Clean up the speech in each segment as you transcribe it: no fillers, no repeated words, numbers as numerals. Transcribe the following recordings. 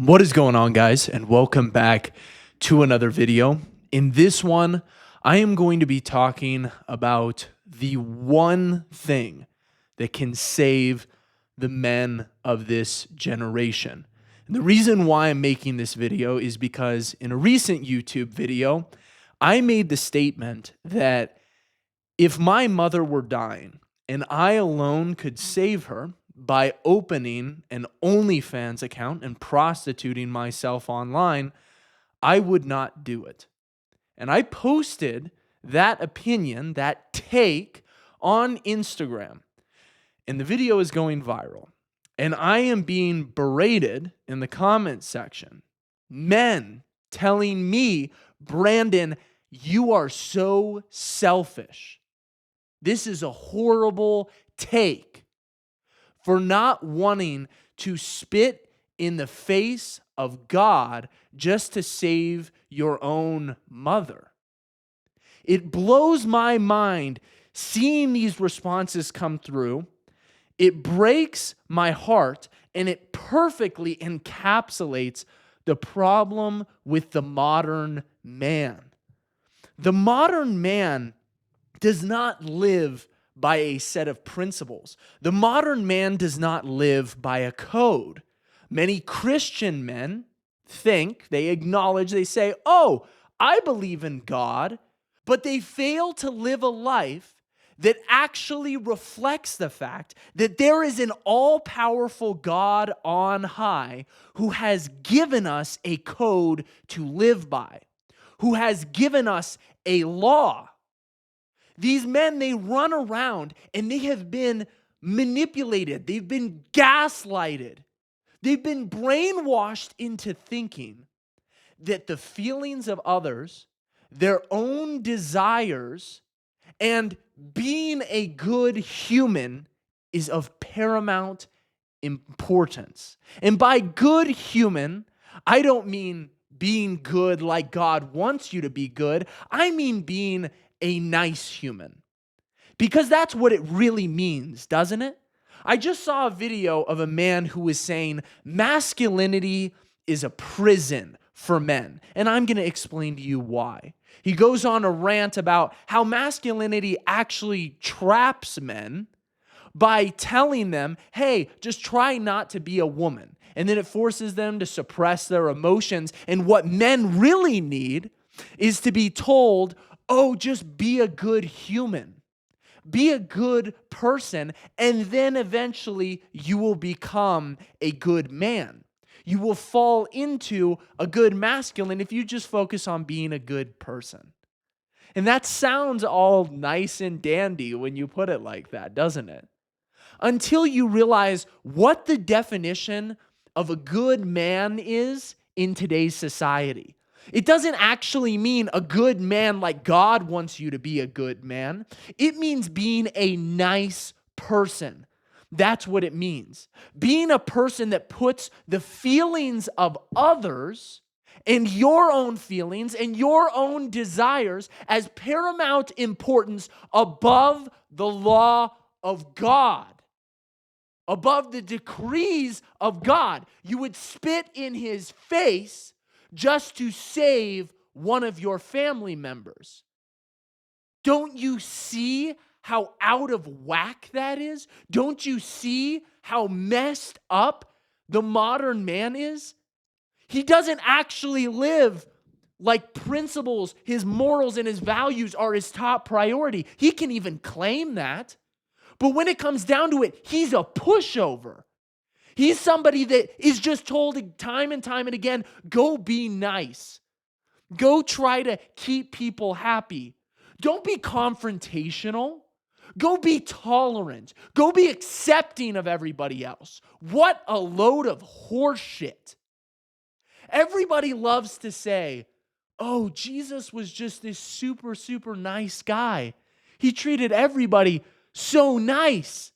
What is going on, guys, and welcome back to another video. In this one, I am going to be talking about the one thing that can save the men of this generation. And the reason why I'm making this video is because in a recent YouTube video, I made the statement that if my mother were dying and I alone could save her by opening an OnlyFans account and prostituting myself online, I would not do it. And I posted that opinion, that take, on Instagram. And the video is going viral. And I am being berated in the comment section. Men telling me, Brandon, you are so selfish. This is a horrible take for not wanting to spit in the face of God just to save your own mother. It blows my mind seeing these responses come through. It breaks my heart, and it perfectly encapsulates the problem with the modern man. The modern man does not live by a set of principles. The modern man does not live by a code. Many Christian men think, they acknowledge, they say, oh, I believe in God, but they fail to live a life that actually reflects the fact that there is an all-powerful God on high who has given us a code to live by, who has given us a law. These men, they run around and they have been manipulated. They've been gaslighted. They've been brainwashed into thinking that the feelings of others, their own desires, and being a good human is of paramount importance. And by good human, I don't mean being good like God wants you to be good. I mean being a nice human. Because that's what it really means, doesn't it? I just saw a video of a man who was saying masculinity is a prison for men. And I'm going to explain to you why. He goes on a rant about how masculinity actually traps men by telling them, hey, just try not to be a woman. And then it forces them to suppress their emotions. And what men really need is to be told, oh, just be a good human. Be a good person, and then eventually you will become a good man. You will fall into a good masculine if you just focus on being a good person. And that sounds all nice and dandy when you put it like that, doesn't it? Until you realize what the definition of a good man is in today's society. It doesn't actually mean a good man like God wants you to be a good man. It means being a nice person. That's what it means. Being a person that puts the feelings of others and your own feelings and your own desires as paramount importance above the law of God, above the decrees of God. You would spit in his face just to save one of your family members. Don't you see how out of whack that is? Don't you see how messed up the modern man is? He doesn't actually live like principles, his morals and his values are his top priority. He can even claim that. But when it comes down to it, he's a pushover. He's somebody that is just told time and time and again, go be nice. Go try to keep people happy. Don't be confrontational. Go be tolerant. Go be accepting of everybody else. What a load of horseshit. Everybody loves to say, oh, Jesus was just this super, super nice guy. He treated everybody so nice.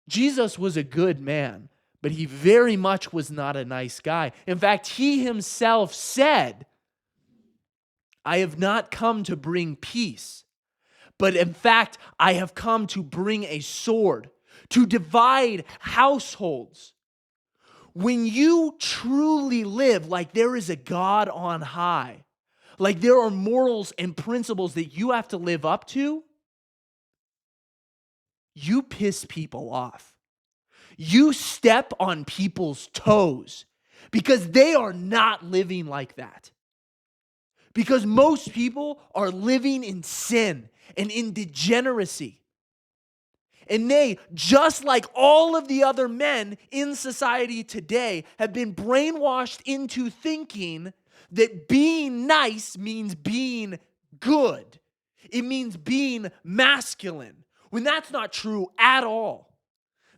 Jesus was a good man, but he very much was not a nice guy. In fact, he himself said, I have not come to bring peace, but in fact, I have come to bring a sword, to divide households. When you truly live like there is a God on high, like there are morals and principles that you have to live up to, you piss people off. You step on people's toes because they are not living like that. Because most people are living in sin and in degeneracy. And they, just like all of the other men in society today, have been brainwashed into thinking that being nice means being good. It means being masculine, when that's not true at all.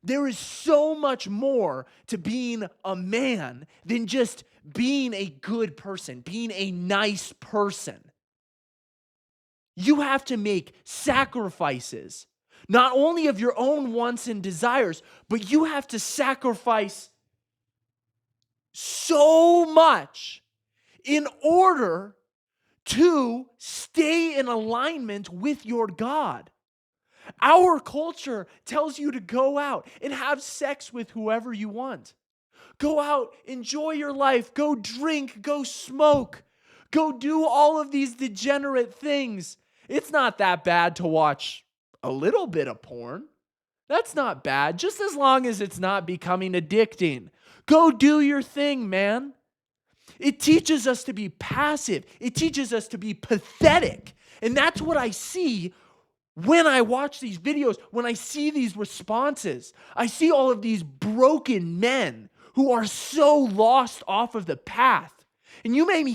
There is so much more to being a man than just being a good person, being a nice person. You have to make sacrifices, not only of your own wants and desires, but you have to sacrifice so much in order to stay in alignment with your God. Our culture tells you to go out and have sex with whoever you want. Go out, enjoy your life, go drink, go smoke, go do all of these degenerate things. It's not that bad to watch a little bit of porn. That's not bad, just as long as it's not becoming addicting. Go do your thing, man. It teaches us to be passive. It teaches us to be pathetic. And that's what I see when I watch these videos, when I see these responses. I see all of these broken men who are so lost off of the path. And you may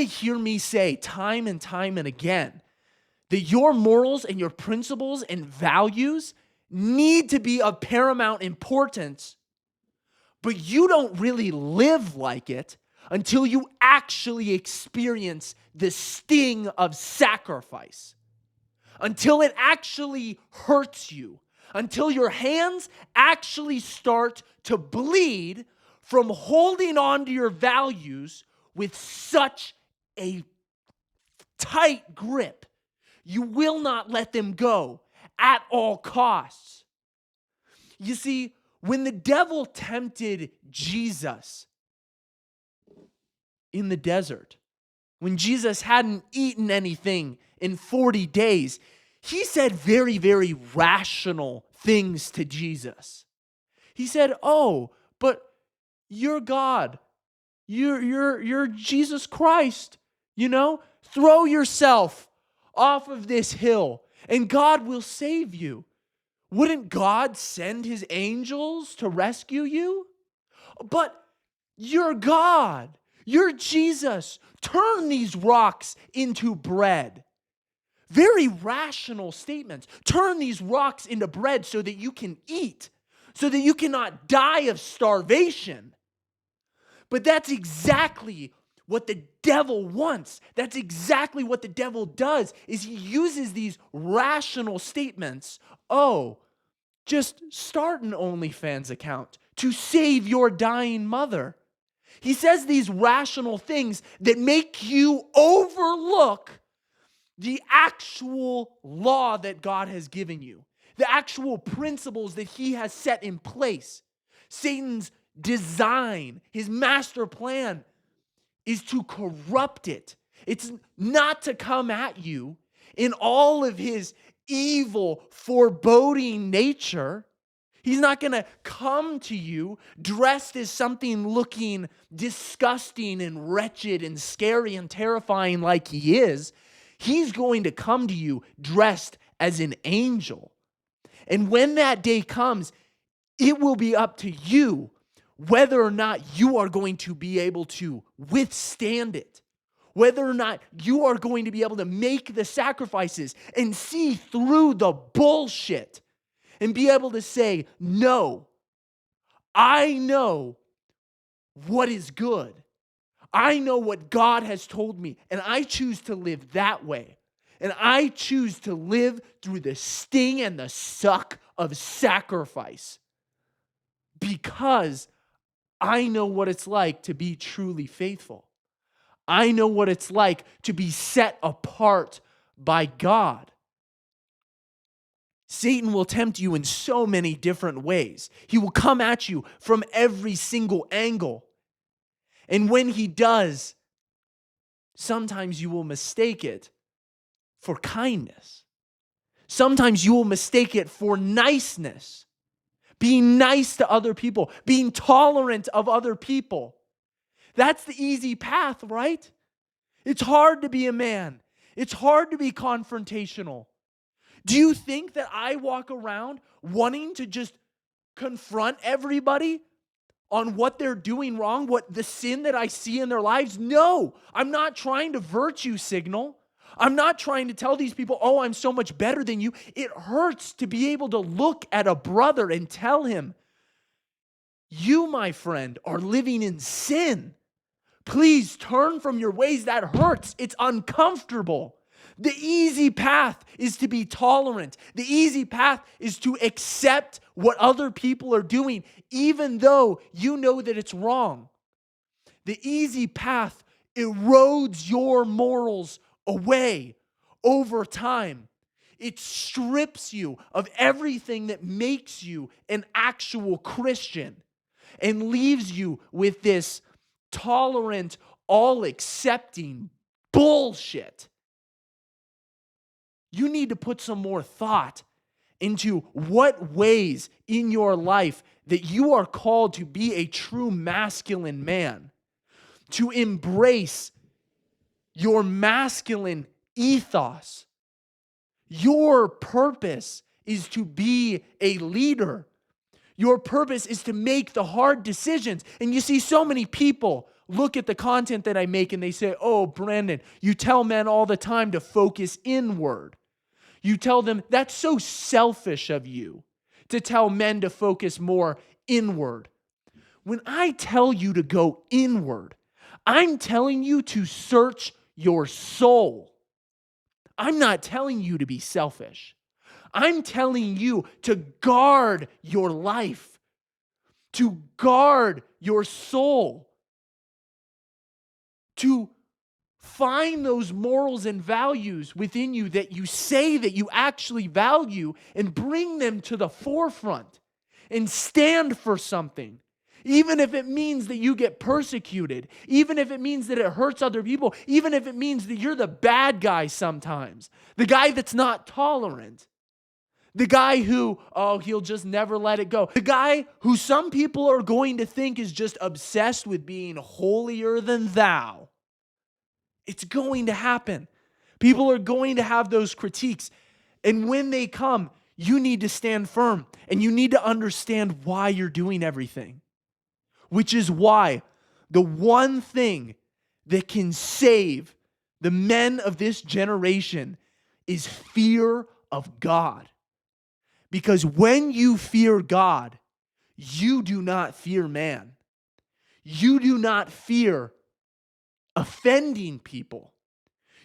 hear me say time and time and again that your morals and your principles and values need to be of paramount importance, but you don't really live like it until you actually experience the sting of sacrifice, until it actually hurts you, until your hands actually start to bleed from holding on to your values with such a tight grip. You will not let them go at all costs. You see, when the devil tempted Jesus in the desert, when Jesus hadn't eaten anything in 40 days, he said very, very rational things to Jesus. He said, "Oh, but you're God. You're Jesus Christ. Throw yourself off of this hill and God will save you. Wouldn't God send his angels to rescue you? But you're God. You're Jesus. Turn these rocks into bread." Very rational statements. Turn these rocks into bread so that you can eat, so that you cannot die of starvation. But that's exactly what the devil wants. That's exactly what the devil does, is he uses these rational statements. Oh, just start an OnlyFans account to save your dying mother. He says these rational things that make you overlook the actual law that God has given you, the actual principles that he has set in place. Satan's design, his master plan, is to corrupt it. It's not to come at you in all of his evil, foreboding nature. He's not going to come to you dressed as something looking disgusting and wretched and scary and terrifying like he is. He's going to come to you dressed as an angel. And when that day comes, it will be up to you whether or not you are going to be able to withstand it, whether or not you are going to be able to make the sacrifices and see through the bullshit and be able to say, no, I know what is good. I know what God has told me, and I choose to live that way. And I choose to live through the sting and the suck of sacrifice because I know what it's like to be truly faithful. I know what it's like to be set apart by God. Satan will tempt you in so many different ways. He will come at you from every single angle. And when he does, sometimes you will mistake it for kindness. Sometimes you will mistake it for niceness. Being nice to other people, being tolerant of other people. That's the easy path, right? It's hard to be a man. It's hard to be confrontational. Do you think that I walk around wanting to just confront everybody on what they're doing wrong, what the sin that I see in their lives? No, I'm not trying to virtue signal. I'm not trying to tell these people, oh, I'm so much better than you. It hurts to be able to look at a brother and tell him, you, my friend, are living in sin. Please turn from your ways. That hurts. It's uncomfortable. The easy path is to be tolerant. The easy path is to accept what other people are doing, even though you know that it's wrong. The easy path erodes your morals away over time. It strips you of everything that makes you an actual Christian and leaves you with this tolerant, all-accepting bullshit. You need to put some more thought into what ways in your life that you are called to be a true masculine man, to embrace your masculine ethos. Your purpose is to be a leader. Your purpose is to make the hard decisions. And you see so many people look at the content that I make and they say, oh, Brandon, you tell men all the time to focus inward. You tell them that's so selfish of you to tell men to focus more inward. When I tell you to go inward, I'm telling you to search your soul. I'm not telling you to be selfish. I'm telling you to guard your life, to guard your soul, to find those morals and values within you that you say that you actually value and bring them to the forefront and stand for something. Even if it means that you get persecuted, even if it means that it hurts other people, even if it means that you're the bad guy sometimes, the guy that's not tolerant, the guy who, oh, he'll just never let it go, the guy who some people are going to think is just obsessed with being holier than thou. It's going to happen. People are going to have those critiques. And when they come, you need to stand firm and you need to understand why you're doing everything. Which is why the one thing that can save the men of this generation is fear of God. Because when you fear God, you do not fear man. You do not fear offending people.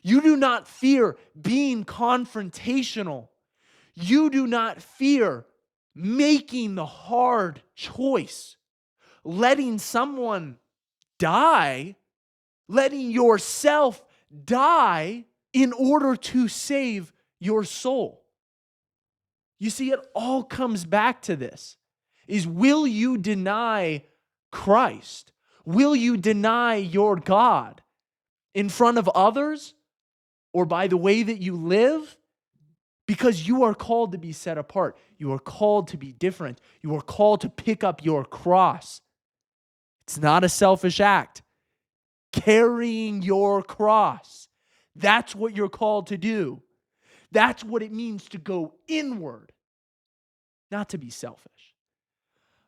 You do not fear being confrontational. You do not fear making the hard choice, letting someone die, letting yourself die in order to save your soul. You see, it all comes back to this, is will you deny Christ? Will you deny your God in front of others or by the way that you live? Because you are called to be set apart. You are called to be different. You are called to pick up your cross. It's not a selfish act. Carrying your cross. That's what you're called to do. That's what it means to go inward, not to be selfish.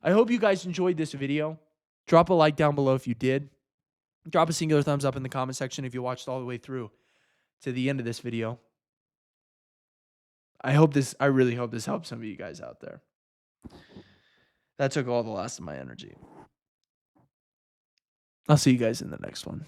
I hope you guys enjoyed this video. Drop a like down below if you did. Drop a singular thumbs up in the comment section if you watched all the way through to the end of this video. I really hope this helps some of you guys out there. That took all the last of my energy. I'll see you guys in the next one.